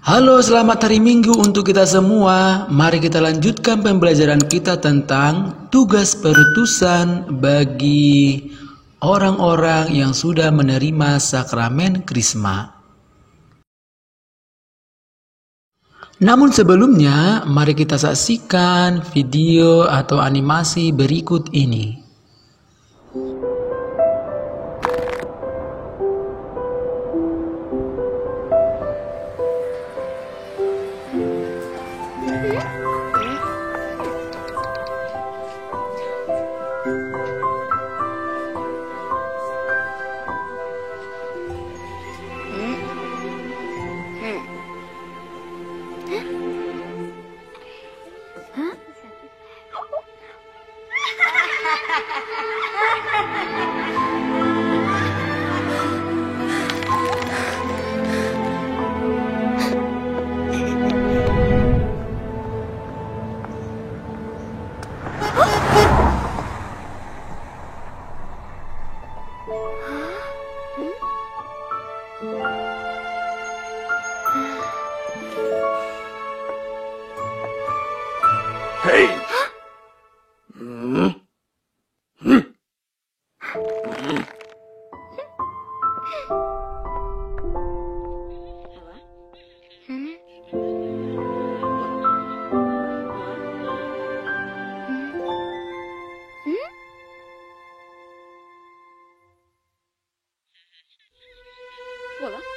Halo, selamat hari Minggu untuk kita semua. Mari kita lanjutkan pembelajaran kita tentang tugas perutusan bagi orang-orang yang sudah menerima sakramen Krisma. Namun sebelumnya, mari kita saksikan video atau animasi berikut ini. Hey! Voilà.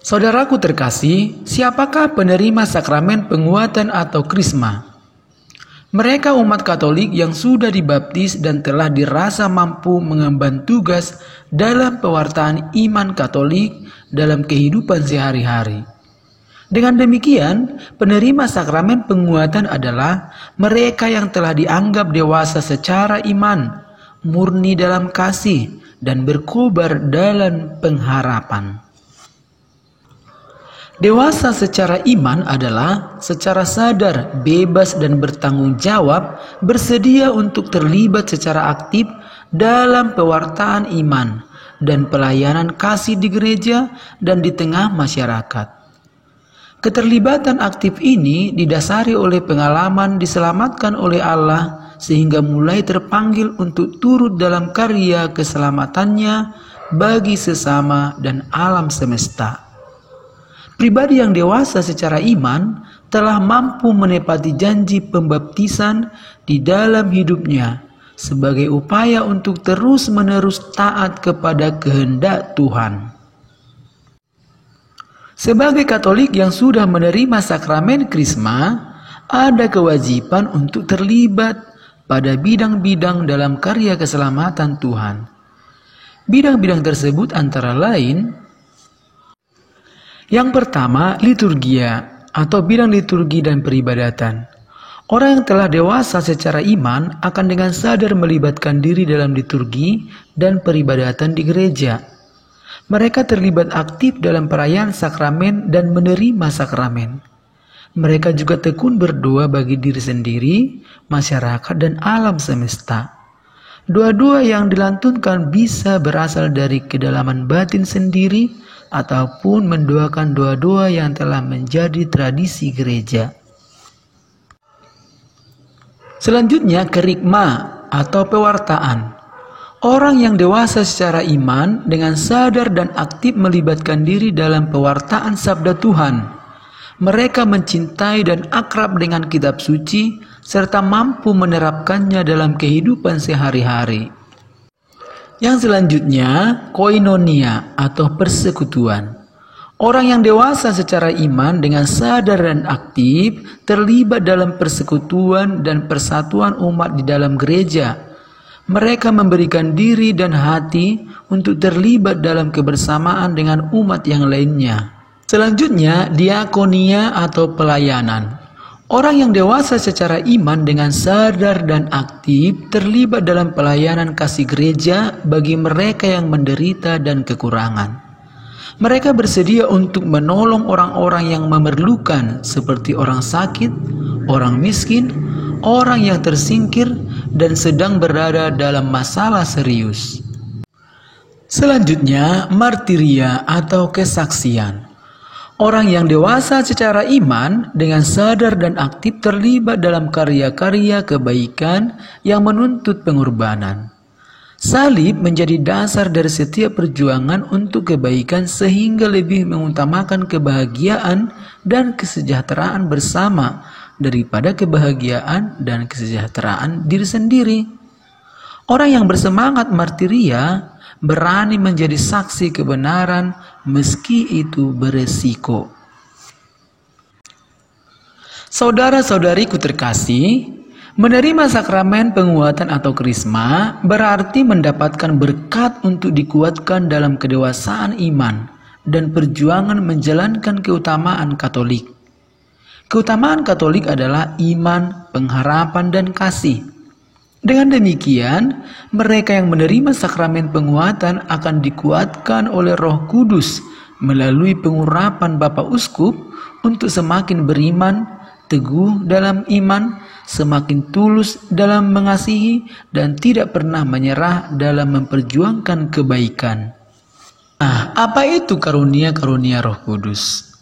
Saudaraku terkasih, siapakah penerima sakramen penguatan atau krisma? Mereka umat Katolik yang sudah dibaptis dan telah dirasa mampu mengemban tugas dalam pewartaan iman Katolik dalam kehidupan sehari-hari. Dengan demikian, penerima sakramen penguatan adalah mereka yang telah dianggap dewasa secara iman, murni dalam kasih, dan berkobar dalam pengharapan. Dewasa secara iman adalah secara sadar, bebas dan bertanggung jawab, bersedia untuk terlibat secara aktif dalam pewartaan iman dan pelayanan kasih di gereja dan di tengah masyarakat. Keterlibatan aktif ini didasari oleh pengalaman diselamatkan oleh Allah sehingga mulai terpanggil untuk turut dalam karya keselamatannya bagi sesama dan alam semesta. Pribadi yang dewasa secara iman telah mampu menepati janji pembaptisan di dalam hidupnya sebagai upaya untuk terus-menerus taat kepada kehendak Tuhan. Sebagai Katolik yang sudah menerima sakramen Krisma, ada kewajiban untuk terlibat pada bidang-bidang dalam karya keselamatan Tuhan. Bidang-bidang tersebut antara lain: yang pertama, liturgia atau bidang liturgi dan peribadatan. Orang yang telah dewasa secara iman akan dengan sadar melibatkan diri dalam liturgi dan peribadatan di gereja. Mereka terlibat aktif dalam perayaan sakramen dan menerima sakramen. Mereka juga tekun berdoa bagi diri sendiri, masyarakat, dan alam semesta. Doa-doa yang dilantunkan bisa berasal dari kedalaman batin sendiri ataupun mendoakan doa-doa yang telah menjadi tradisi gereja. Selanjutnya, kerikma atau pewartaan. Orang yang dewasa secara iman dengan sadar dan aktif melibatkan diri dalam pewartaan sabda Tuhan. Mereka mencintai dan akrab dengan kitab suci serta mampu menerapkannya dalam kehidupan sehari-hari. Yang selanjutnya, koinonia atau persekutuan. Orang yang dewasa secara iman dengan sadar dan aktif terlibat dalam persekutuan dan persatuan umat di dalam gereja. Mereka memberikan diri dan hati untuk terlibat dalam kebersamaan dengan umat yang lainnya. Selanjutnya, diakonia atau pelayanan. Orang yang dewasa secara iman dengan sadar dan aktif terlibat dalam pelayanan kasih gereja bagi mereka yang menderita dan kekurangan. Mereka bersedia untuk menolong orang-orang yang memerlukan seperti orang sakit, orang miskin, orang yang tersingkir, dan sedang berada dalam masalah serius. Selanjutnya, martiria atau kesaksian. Orang yang dewasa secara iman dengan sadar dan aktif terlibat dalam karya-karya kebaikan yang menuntut pengorbanan. Salib menjadi dasar dari setiap perjuangan untuk kebaikan sehingga lebih mengutamakan kebahagiaan dan kesejahteraan bersama daripada kebahagiaan dan kesejahteraan diri sendiri. Orang yang bersemangat martiria berani menjadi saksi kebenaran meski itu beresiko. Saudara-saudariku terkasih, menerima sakramen penguatan atau krisma berarti mendapatkan berkat untuk dikuatkan dalam kedewasaan iman dan perjuangan menjalankan keutamaan Katolik. Keutamaan Katolik adalah iman, pengharapan, dan kasih. Dengan demikian, mereka yang menerima sakramen penguatan akan dikuatkan oleh Roh Kudus melalui pengurapan Bapak Uskup untuk semakin beriman, teguh dalam iman, semakin tulus dalam mengasihi, dan tidak pernah menyerah dalam memperjuangkan kebaikan. Nah, apa itu karunia-karunia Roh Kudus?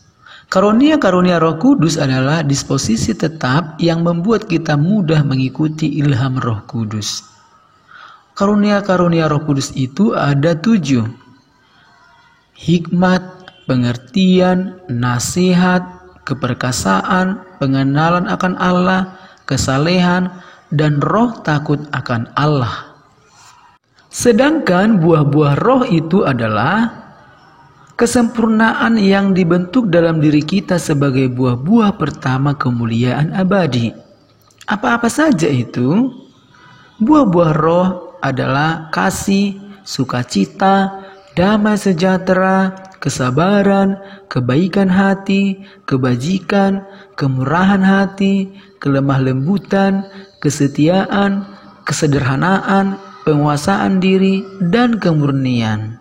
Karunia-karunia Roh Kudus adalah disposisi tetap yang membuat kita mudah mengikuti ilham Roh Kudus. Karunia-karunia Roh Kudus itu ada 7. Hikmat, pengertian, nasihat, keperkasaan, pengenalan akan Allah, kesalehan, dan roh takut akan Allah. Sedangkan buah-buah roh itu adalah kesempurnaan yang dibentuk dalam diri kita sebagai buah-buah pertama kemuliaan abadi. Apa-apa saja itu? Buah-buah roh adalah kasih, sukacita, damai sejahtera, kesabaran, kebaikan hati, kebajikan, kemurahan hati, kelemah lembutan, kesetiaan, kesederhanaan, penguasaan diri, dan kemurnian.